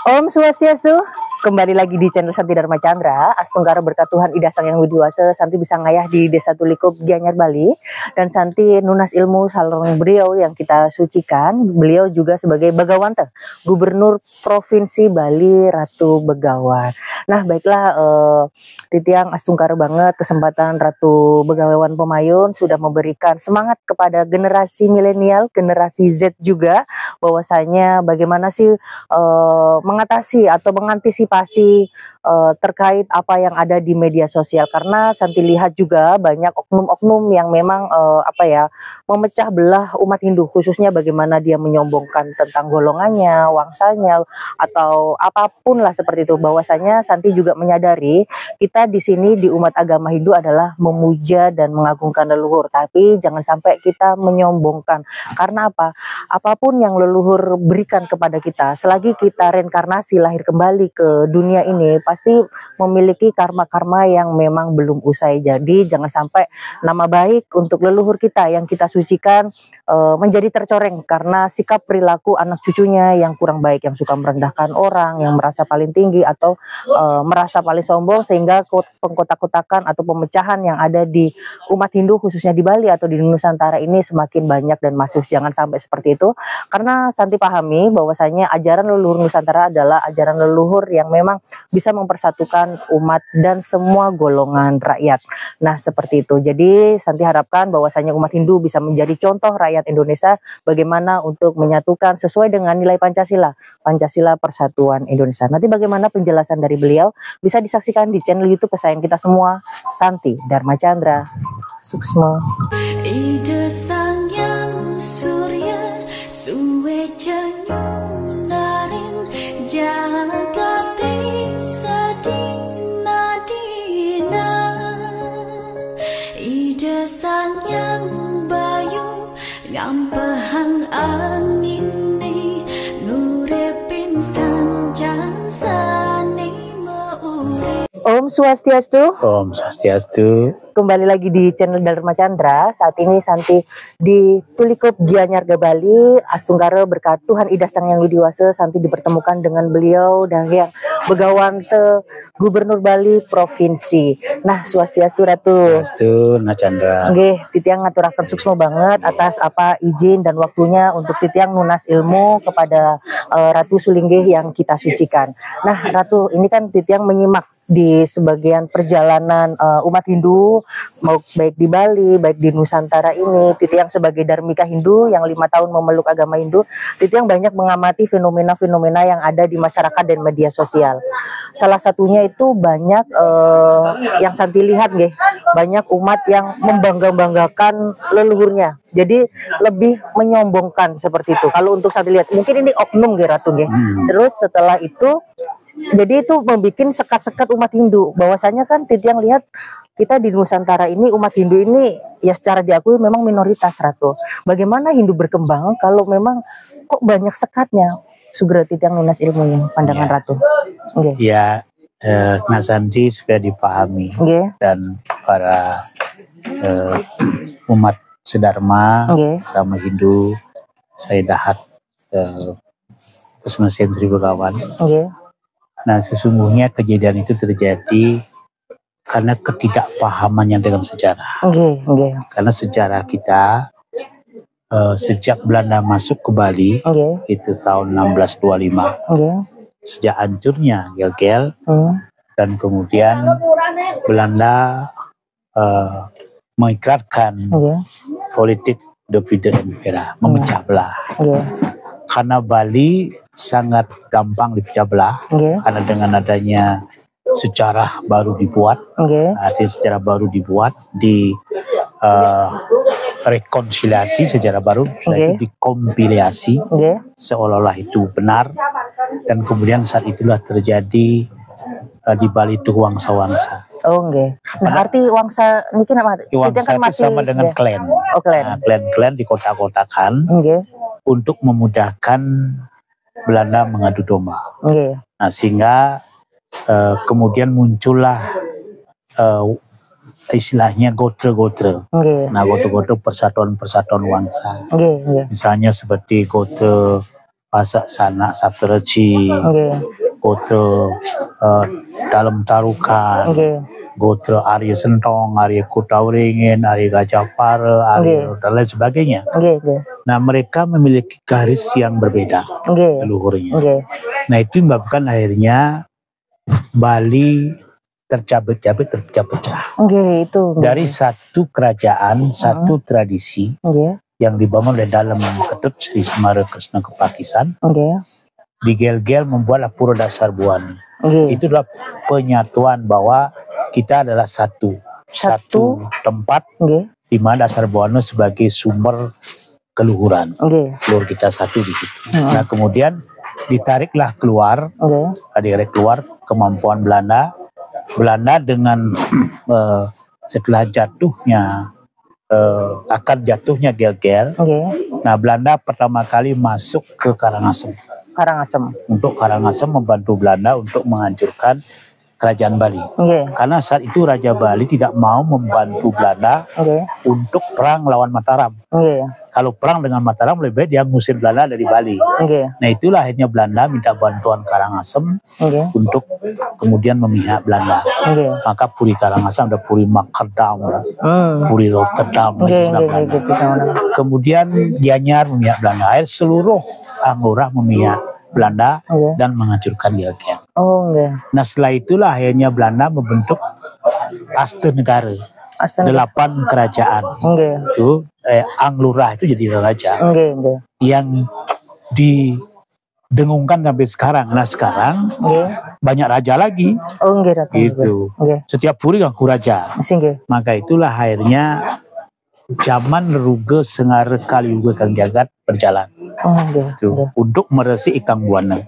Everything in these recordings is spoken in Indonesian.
Om Swastiastu, kembali lagi di channel Santi Dharma Chandra. Astungkara berkat Tuhan Ida Sang Yang Widiwasa, Santi bisa ngayah di Desa Tulikup, Gianyar, Bali. Dan Santi nunas ilmu salurung beliau yang kita sucikan. Beliau juga sebagai Bagawante, Gubernur Provinsi Bali, Ratu Begawan. Nah baiklah, Titiang Astungkara banget kesempatan Ratu Begawan Pemayun sudah memberikan semangat kepada generasi milenial, generasi Z juga, bahwasanya bagaimana sih mengatasi atau mengantisipasi terkait apa yang ada di media sosial, karena Santi lihat juga banyak oknum-oknum yang memang memecah belah umat Hindu, khususnya bagaimana dia menyombongkan tentang golongannya, wangsanya, atau apapun lah seperti itu. Bahwasanya Santi juga menyadari kita di sini di umat agama Hindu adalah memuja dan mengagungkan leluhur, tapi jangan sampai kita menyombongkan. Karena apa? Apapun yang leluhur berikan kepada kita, selagi kita reinkarnasi lahir kembali ke dunia ini, pasti memiliki karma-karma yang memang belum usai. Jadi jangan sampai nama baik untuk leluhur kita yang kita sucikan menjadi tercoreng karena sikap perilaku anak cucunya yang kurang baik, yang suka merendahkan orang, yang merasa paling tinggi atau merasa paling sombong, sehingga pengkotak-kotakan atau pemecahan yang ada di umat Hindu khususnya di Bali atau di Nusantara ini semakin banyak dan masif. Jangan sampai seperti itu, karena Santi pahami bahwasanya ajaran leluhur Nusantara adalah ajaran leluhur yang memang bisa mempersatukan umat dan semua golongan rakyat. Nah seperti itu. Jadi Santi harapkan bahwasanya umat Hindu bisa menjadi contoh rakyat Indonesia bagaimana untuk menyatukan sesuai dengan nilai Pancasila, Pancasila Persatuan Indonesia. Nanti bagaimana penjelasan dari beliau bisa disaksikan di channel YouTube kesayangan kita semua, Santi Dharma Chandra. Suksma. Ida Sang Yang Surya suwe nyunarin jagati sadina dina. Ida Sang Yang Bayu ngampehang angin ni ngurepin kanjang sani meurip. Om Swastiastu. Om Swastiastu. Kembali lagi di channel Dharma Chandra. Saat ini Santi di Tulikup, Gianyar, Bali. Astungkara berkat Tuhan Ida Sang Yang Widiwasa, Santi dipertemukan dengan beliau dan yang Begawante Gubernur Bali Provinsi. Nah, Swastiastu Ratu. Swastiastu Chandra. Nggih, Titiang ngaturaken suksma banget atas apa izin dan waktunya untuk Titiang nunas ilmu kepada Ratu Sulinggih yang kita sucikan. Nah, Ratu, ini kan Titiang menyimak di sebagian perjalanan umat Hindu, mau baik di Bali, baik di Nusantara ini. Titiang sebagai Dharmika Hindu yang 5 tahun memeluk agama Hindu, Titiang banyak mengamati fenomena-fenomena yang ada di masyarakat dan media sosial. Salah satunya itu banyak yang Santi lihat nggih, banyak umat yang membangga-banggakan leluhurnya. Jadi lebih menyombongkan seperti itu. Kalau untuk Santi lihat, mungkin ini oknum nggih Ratu nggih. Terus setelah itu jadi itu membuat sekat-sekat umat Hindu. Bahwasanya kan Titiang lihat kita di Nusantara ini, umat Hindu ini ya secara diakui memang minoritas, Ratu. Bagaimana Hindu berkembang kalau memang kok banyak sekatnya? Sugera Titiang nunas ilmunya, pandangan Ya. Ratu. Okay. Ya, Nasanti sudah dipahami dan para umat sedharma, agama Hindu, saya dahat Pesmesian Sri Begawan. Nah, sesungguhnya kejadian itu terjadi karena ketidakpahamannya dengan sejarah. Karena sejarah kita sejak Belanda masuk ke Bali itu tahun 1625, sejak hancurnya Gel-Gel, dan kemudian Belanda mengikrarkan politik divide et impera, memecah belah. Karena Bali sangat gampang dipecah belah, karena dengan adanya sejarah baru dibuat, artinya sejarah baru dibuat, di rekonsiliasi sejarah baru, itu dikompilasi, seolah-olah itu benar, dan kemudian saat itulah terjadi di Bali itu wangsa-wangsa. Nah, arti wangsa ini nama? Wangsa kan itu sama dengan klan. Nah, klan-klan dikotak-kotakan untuk memudahkan Belanda mengadu domba. Nah, sehingga kemudian muncullah istilahnya gotre-gotre. Nah, gotre-gotre persatuan-persatuan wangsa. Misalnya seperti gotre pasak sanak satereci, gotra dalam tarukan, gotra Arya Sentong, Arya Kutauringin, Arya Gajah Para, Arya dan lain sebagainya. Nah mereka memiliki garis yang berbeda leluhurnya. Nah itu menyebabkan akhirnya Bali tercabik-cabik, terpecah-pecah. Dari satu kerajaan, satu tradisi yang dibangun oleh dalam Ketut Sri Semara Kresna Kepakisan, digel-gel membuatlah Pura Dasar Buana. Itu adalah penyatuan bahwa kita adalah satu tempat di mana Dasar Buana sebagai sumber keluhuran. Leluhur kita satu di situ. Nah kemudian ditariklah keluar, keluar kemampuan Belanda dengan setelah jatuhnya akan jatuhnya gel-gel. Nah Belanda pertama kali masuk ke Karangasem untuk Karangasem membantu Belanda untuk menghancurkan kerajaan Bali. Karena saat itu Raja Bali tidak mau membantu Belanda untuk perang lawan Mataram. Kalau perang dengan Mataram lebih baik dia ngusir Belanda dari Bali. Nah itulah akhirnya Belanda minta bantuan Karangasem untuk kemudian memihak Belanda. Maka Puri Karangasem ada Puri Makerdam, Puri Rotterdam. Kemudian Gianyar memihak Belanda. Akhirnya seluruh Anggora memihak Belanda dan menghancurkan Gianyar. Nah setelah itulah akhirnya Belanda membentuk Aste Negara. 8 kerajaan. Itu Anglura itu jadi raja. Yang didengungkan sampai sekarang. Nah sekarang banyak raja lagi. Gitu. Setiap puri ngaku raja. Maka itulah akhirnya zaman Ruge Sengara Kaliuga Kang Jagat berjalan. Untuk meresi Ikang Buana.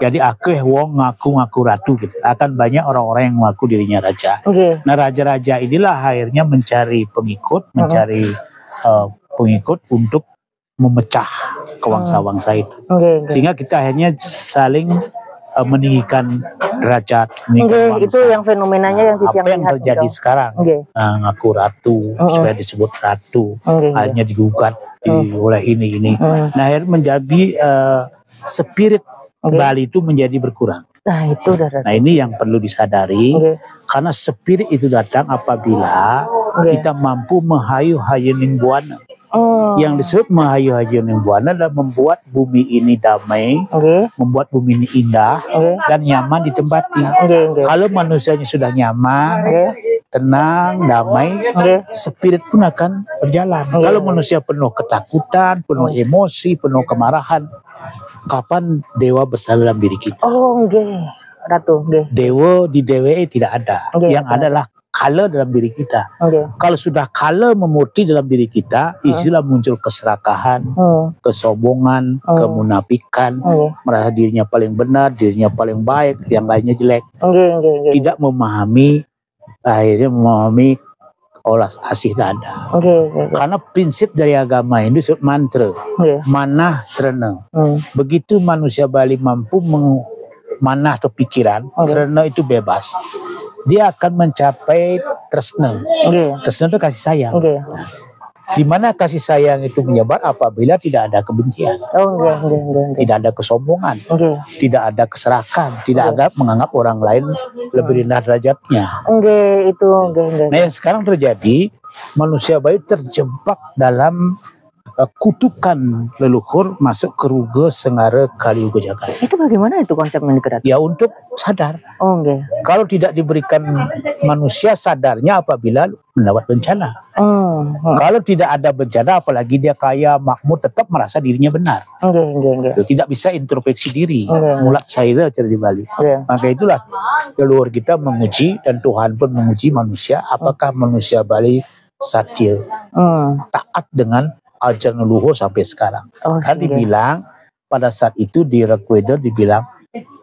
Jadi aku wong ngaku ratu gitu. Akan banyak orang-orang yang mengaku dirinya raja. Nah raja-raja inilah akhirnya mencari pengikut, mencari pengikut untuk memecah kewangsa-wangsa itu. Sehingga kita akhirnya saling meninggikan derajat. Itu yang fenomenanya yang terjadi sekarang. Ngaku ratu supaya disebut ratu, akhirnya digugat oleh ini. Nah akhirnya menjadi spirit Bali itu menjadi berkurang. Nah ini yang perlu disadari, karena spirit itu datang apabila kita mampu menghayu-hayuning buana. Yang disebut menghayu-hayuning buana adalah membuat bumi ini damai, membuat bumi ini indah dan nyaman ditempati. Kalau manusianya sudah nyaman, tenang, damai, spirit pun akan berjalan. Kalau manusia penuh ketakutan, penuh emosi, penuh kemarahan, kapan dewa bersama dalam diri kita? Ratu. Dewa di DWE tidak ada. Yang adalah kala dalam diri kita. Kalau sudah kala memurti dalam diri kita, istilah muncul keserakahan, kesombongan, kemunafikan, merasa dirinya paling benar, dirinya paling baik, yang lainnya jelek. Tidak memahami, akhirnya memahami olah asih dada. Karena prinsip dari agama ini disebut mantra, manah trena. Begitu manusia Bali mampu manah atau pikiran, trena itu bebas, dia akan mencapai tresna. Tresna itu kasih sayang. Di mana kasih sayang itu menyebar apabila tidak ada kebencian, tidak ada kesombongan, tidak ada keserakan, tidak ada menganggap orang lain lebih rendah derajatnya. Nah yang sekarang terjadi, manusia Bali terjebak dalam kutukan leluhur masuk ke Ruge Sengara Kaliuga Jagat. Itu bagaimana itu konsepnya dikerat? Ya untuk sadar. Kalau tidak diberikan manusia sadarnya apabila mendapat bencana. Kalau tidak ada bencana, apalagi dia kaya makmur, tetap merasa dirinya benar. Tidak bisa introspeksi diri. Mulat saya cara di Bali. Maka itulah leluhur kita menguji, dan Tuhan pun menguji manusia. Apakah manusia Bali satya, taat dengan ajaran leluhur sampai sekarang. Kan dibilang pada saat itu di Rekweda dibilang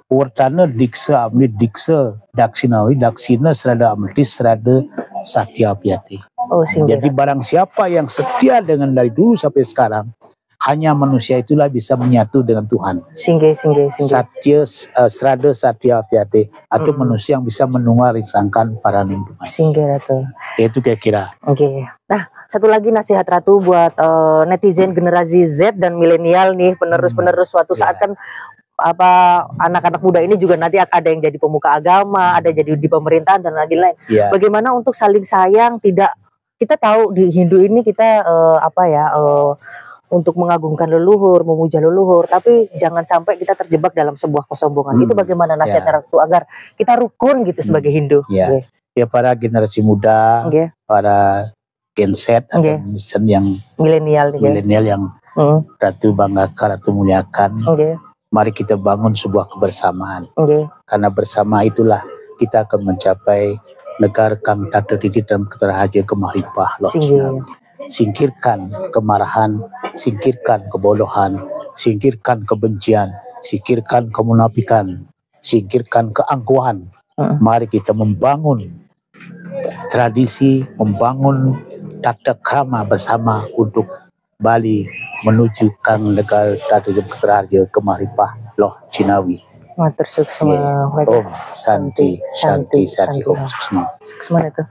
Wartana diksa amli diksa daksinawi daksina serada amli serada satya piati. Jadi barang siapa yang setia dengan dari dulu sampai sekarang hanya manusia itulah bisa menyatu dengan Tuhan. Singgih. Satya Srada Satya Apiate, atau manusia yang bisa mendengar ringsangan para nindungan. Singgih Ratu. Itu kira-kira. Oke. Nah, satu lagi nasihat Ratu buat netizen generasi Z dan milenial nih, penerus-penerus suatu saat kan anak-anak muda ini juga nanti ada yang jadi pemuka agama, ada jadi di pemerintahan dan lain-lain. Bagaimana untuk saling sayang, tidak, kita tahu di Hindu ini kita untuk mengagungkan leluhur, memuja leluhur, tapi jangan sampai kita terjebak dalam sebuah kesombongan. Itu bagaimana nasihat Ratu agar kita rukun gitu sebagai Hindu? Ya, para generasi muda, para Gen Z atau yang milenial yang Ratu banggakan, Ratu muliakan. Mari kita bangun sebuah kebersamaan. Karena bersama itulah kita akan mencapai negara kang tata diri dan keterahaja kemaripah. Singkirkan kemarahan, singkirkan kebodohan, singkirkan kebencian, singkirkan kemunafikan, singkirkan keangkuhan. Mari kita membangun tradisi, membangun tata krama bersama untuk Bali menuju kang negara tata keterahaja kemaripah loh Cinawi. Matur suksma. Om Santi Santi Santi Om Suksma. Suksma itu.